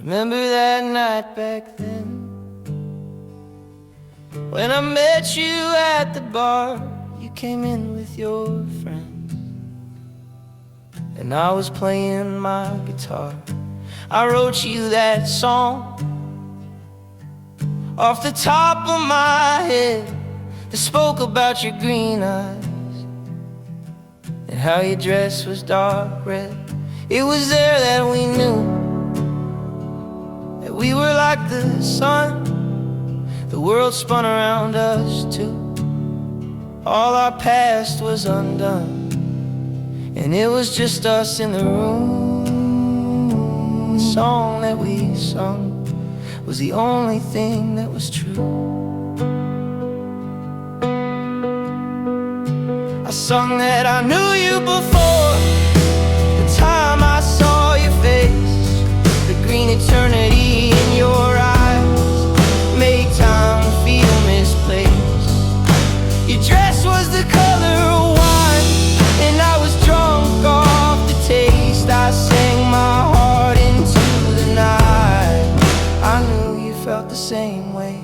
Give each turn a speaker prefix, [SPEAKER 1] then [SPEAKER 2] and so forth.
[SPEAKER 1] Remember that night back then, when I met you at the bar. You came in with your friends, and I was playing my guitar. I wrote you that song off the top of my head that spoke about your green eyes and how your dress was dark red. It was there that we knew that we were like the sun. The world spun around us too. All our past was undone, and it was just us in the room. The song that we sung was the only thing that was true. I sung that I knew you before the time I saw your face. The green eternity in your eyes made time feel misplaced. Your dress was the color of wine, and I was drunk off the taste. I sang my heart into the night. I knew you felt the same way.